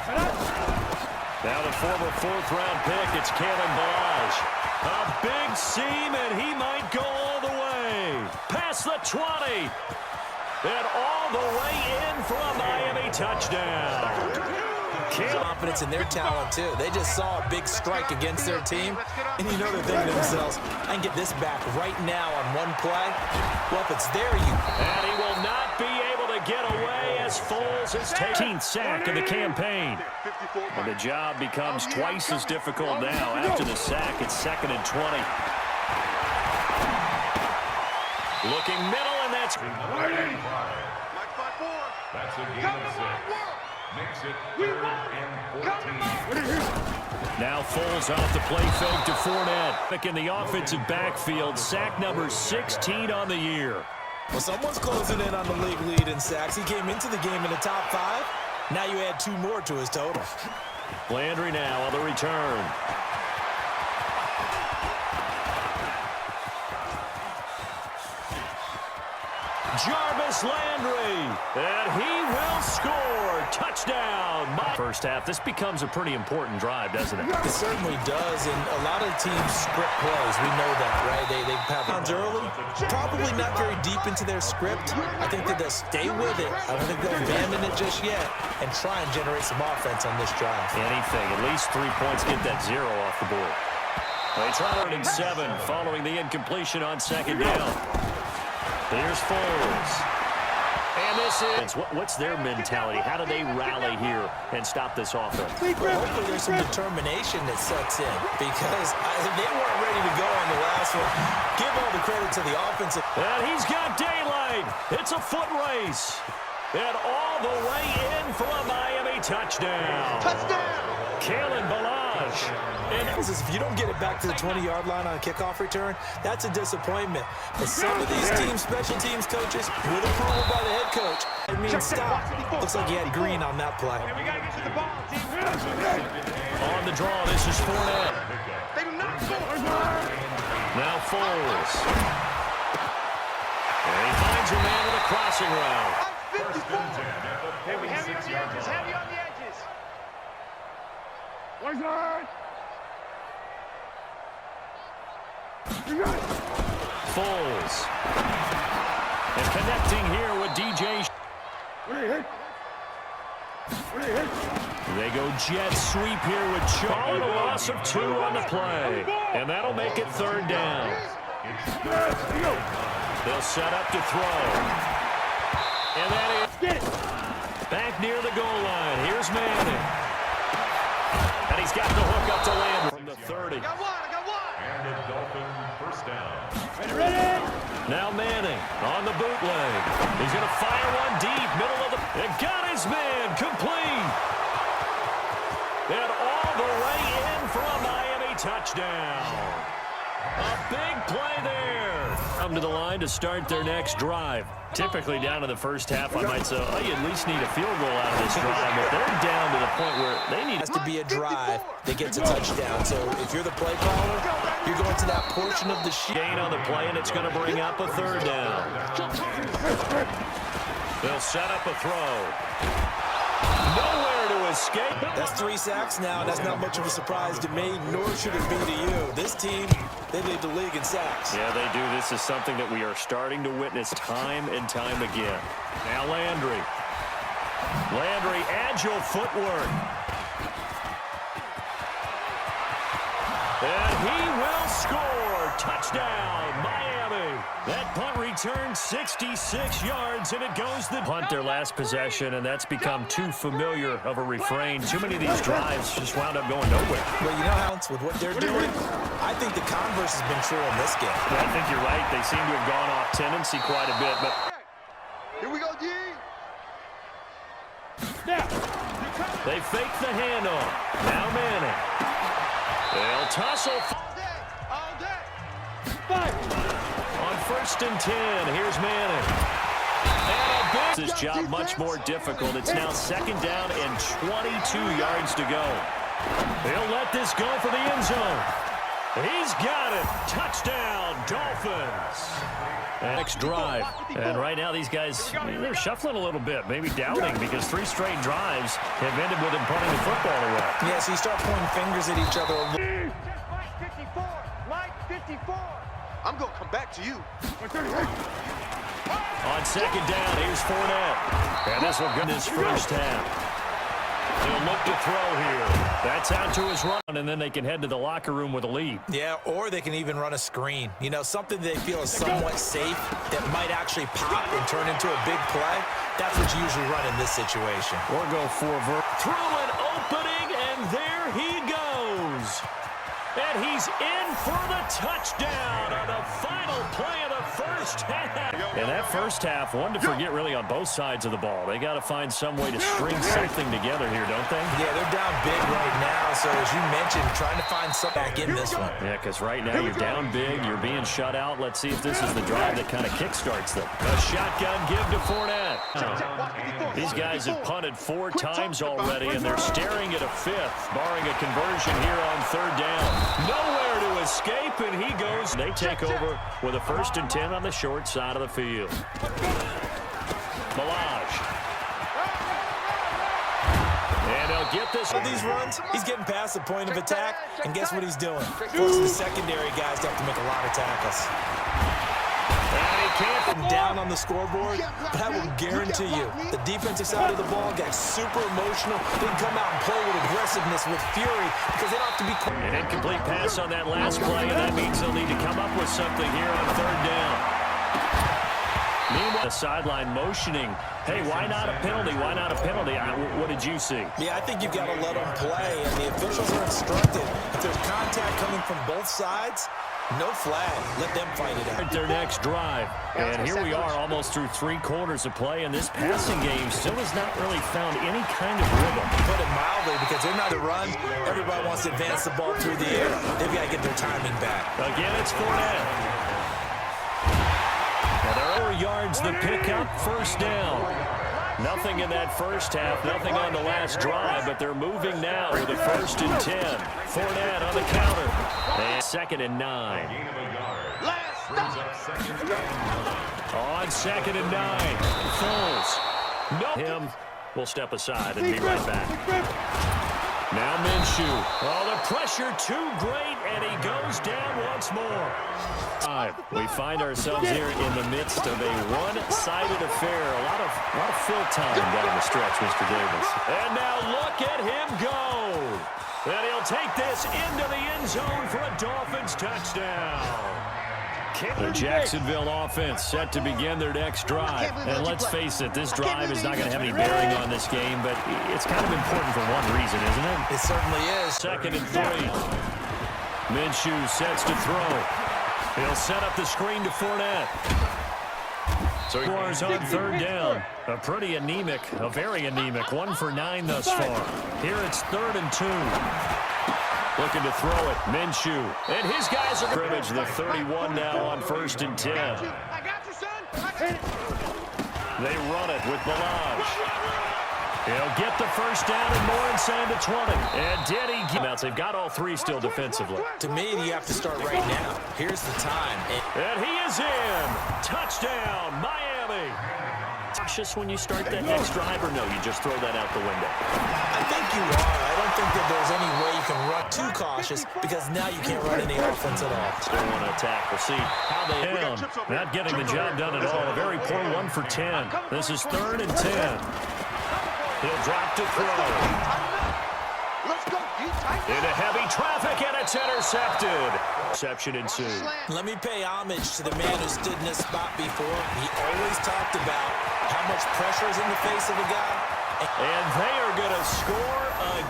Now the former fourth-round pick, it's Kalen Ballage. A big seam, and he might go all the way. Past the 20. And all the way in for a Miami touchdown. Confidence in their talent, too. They just saw a big strike against their team, and you know they're thinking to themselves, I can get this back right now on one play. Well, if it's there, And he will not be able to get away as Foles is taking 18th sack of the campaign. And the job becomes twice as difficult now. After the sack, it's 2nd and 20. Looking middle, and that's... That's a gain of 6. Makes it 3rd and 14. Now Foles off the play fake to Fournette. In the offensive backfield, sack number 16 on the year. well, someone's closing in on the league lead in sacks. He came into the game in the top 5. Now you add 2 more to his total. Landry now on the return. Jarvis Landry, and he will score. Touchdown. First half, this becomes a pretty important drive, doesn't it? It certainly does, and a lot of teams script plays. We know that, right? They have runs early, probably not very deep into their script. I think that they'll stay with it. I don't think they'll abandon it just yet and try and generate some offense on this drive. Anything, at least 3 points, get that 0 off the board. It's 3rd and 7 following the incompletion on 2nd down. Here's Foles. And this is... What's their mentality? How do they rally here and stop this offense? Well, hopefully there's some determination that sets in because they weren't ready to go on the last one. Give all the credit to the offensive. And he's got daylight. It's a foot race. And all the way in for a Miami touchdown. Kalen Ballage. And if you don't get it back to the 20-yard line on a kickoff return, that's a disappointment. But some of these teams, special teams coaches, with approval by the head coach, it means stop. Looks like he had green on that play. On the draw, this is Fournette. Now Foles. And he finds a man with a crossing route. Heavy on the edges, heavy on the edges. One side. Foles. And connecting here with DJ. They go jet sweep here with Charlie. A loss of 2 on the play. And that'll make it 3rd down. They'll set up to throw. And that is back near the goal line. Here's Manning. And he's got the hook up to Landry from the 30. I got one. And a Dolphin first down. Ready? Now Manning on the bootleg. He's going to fire one deep, middle of the... And got his man complete. And all the way in for a Miami touchdown. A big play there. Come to the line to start their next drive. Typically down in the first half, I might say, oh, you at least need a field goal out of this drive. But they're down to the point where they need... It has to be a drive that gets a touchdown. So if you're the play caller, you're going to that portion of the sheet. Gain on the play, and it's going to bring up a 3rd down. They'll set up a throw. Nowhere to escape. That's 3 sacks now. That's not much of a surprise to me, nor should it be to you. This team, they lead the league in sacks. Yeah, they do. This is something that we are starting to witness time and time again. Now Landry. Landry, agile footwork. And he will score. Touchdown, Miami. That punt return 66 yards, and it goes the punt their last possession, and that's become too familiar of a refrain. Too many of these drives just wound up going nowhere. Well, you know how with what they're doing, I think the converse has been true in this game. Well, I think you're right. They seem to have gone off tendency quite a bit, but Here we go, G. they fake the handoff. Now Manning. They'll tussle. All day. On 1st and 10, here's Manning. And a big... This job much more difficult. It's now 2nd down and 22 yards to go. They'll let this go for the end zone. He's got it. Touchdown, Dolphins. Next drive. And right now these guys, they're shuffling a little bit, maybe doubting because 3 straight drives have ended with them punting the football away. Yeah, so you start pointing fingers at each other. Mike 54. I'm going to come back to you. On second down, here's Fournette. And this will go this first half. He'll look to throw here. That's out to his run, and then they can head to the locker room with a lead. Yeah, or they can even run a screen. You know, something they feel is somewhat safe that might actually pop and turn into a big play. That's what you usually run in this situation. Or go for through an opening, and there he goes. And he's in for the touchdown on the final play of the first half. And that first half, one to forget really on both sides of the ball. They got to find some way to string something together here, don't they? Yeah, they're down big right now. So as you mentioned, trying to find something back in this one. Yeah, because right now you're down big. You're being shut out. Let's see if this is the drive that kind of kickstarts them. A shotgun give to Fournette. These guys have punted 4 times already, and they're staring at a 5th, barring a conversion here on 3rd down. Nowhere to escape, and he goes. They take over with a 1st and 10 on the short side of the field. Malage. And he'll get this. With these runs, he's getting past the point of attack, and guess what he's doing? Forcing the secondary guys to have to make a lot of tackles. And he can't. Down on the scoreboard, but I will guarantee you, the defensive side of the ball got super emotional. Didn't come out and play with aggressiveness, with fury, because they don't have to be. An incomplete pass on that last play, and that means they'll need to come up with something here on 3rd down. Meanwhile, the sideline motioning. Hey, why not a penalty? Why not a penalty? What did you see? Yeah, I think you've got to let them play, and the officials are instructed. If there's contact coming from both sides, no flag. Let them fight it out. Their next drive. And here we are almost through 3 quarters of play, and this passing game still has not really found any kind of rhythm. Put it mildly, because they're not to run. Everybody wants to advance the ball through the air. They've got to get their timing back. Again, it's Fournette. Now there are yards the pickup, 1st down. Nothing in that first half, nothing on the last drive, but they're moving now with a 1st and 10. Fournette on the counter. And 2nd and 9. Gain of a yard. Brings up 2nd down. On 2nd and 9. Foles. No. Him. We'll step aside and be right back. Now Minshew. Oh, the pressure too great, and he goes down once more. We find ourselves here in the midst of a one-sided affair. A lot of fill time down the stretch, Mr. Davis. And now look at him go. And he'll take this into the end zone for a Dolphins touchdown. The Jacksonville offense set to begin their next drive. And let's face it, this drive is not going to have any bearing on this game, but it's kind of important for one reason, isn't it? It certainly is. 2nd and 3. Minshew sets to throw. He'll set up the screen to Fournette. So he scores on 3rd down. A pretty anemic, a very anemic 1 for 9 thus far. Here it's 3rd and 2. Looking to throw it, Minshew. And his guys are scrimmage, the 31 now on 1st and 10. I got you, son. They run it with Malage. He'll get the 1st down and more inside the 20. And Denny. They've got all 3 still defensively. To me, you have to start right now. Here's the time. And he is in. Touchdown, Miami. Cautious when you start that next drive, or no, you just throw that out the window? I think you are. I don't think that there's any way you can run too cautious, because now you can't run any offense at all. Still want to attack. We'll see how they down. Not getting the job done at all. A very poor 1 for 10. This is 3rd and 10. He'll drop to throw. Let's go. Into heavy traffic, and it's intercepted. Interception ensued. Let me pay homage to the man who stood in this spot before. He always talked about how much pressure is in the face of a guy. And they are going to score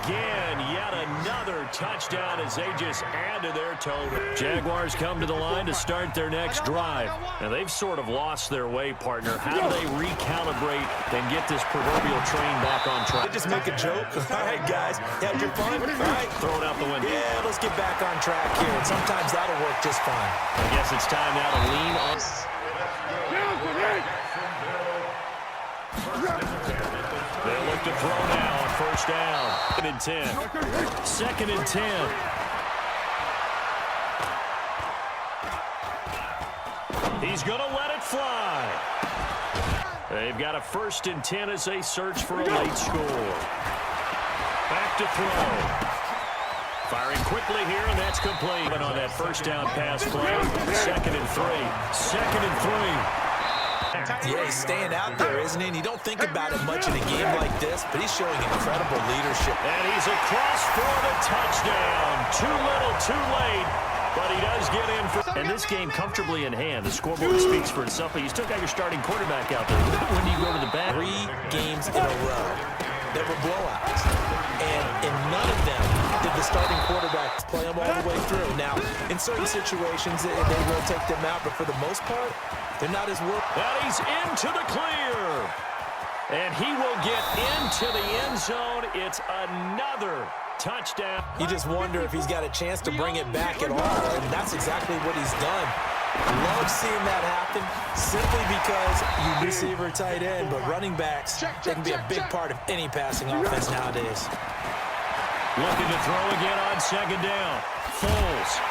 again. Yet another touchdown as they just add to their total. Jaguars come to the line to start their next drive. Now, they've sort of lost their way, partner. How do they recalibrate and get this proverbial train back on track? They just make a joke. All right, guys. Had your fun? All right. Throw it out the window. Yeah, let's get back on track here. And sometimes that'll work just fine. I guess it's time now to lean on. They'll look to throw now on 1st down. 2nd and 10. 2nd and 10. He's going to let it fly. They've got a 1st and 10 as they search for a late score. Back to throw. Firing quickly here, and that's complete. And on that 1st down pass play, 2nd and 3. 2nd and 3. Yeah, he's staying out there, isn't he? And you don't think about it much in a game like this, but he's showing incredible leadership. And he's across for the touchdown. Too little, too late. But he does get in for... And this game comfortably in hand. The scoreboard speaks for itself, but you still got your starting quarterback out there. When do you go to the back? 3 games in a row that were blowouts. And in none of them did the starting quarterbacks play them all the way through. Now, in certain situations, they will take them out, but for the most part, they're not as worth. And he's into the clear. And he will get into the end zone. It's another touchdown. You just wonder if he's got a chance to bring it back at all, and that's exactly what he's done. Love seeing that happen simply because you receiver tight end, but running backs, they can be a big part of any passing offense nowadays. Looking to throw again on 2nd down. Foles.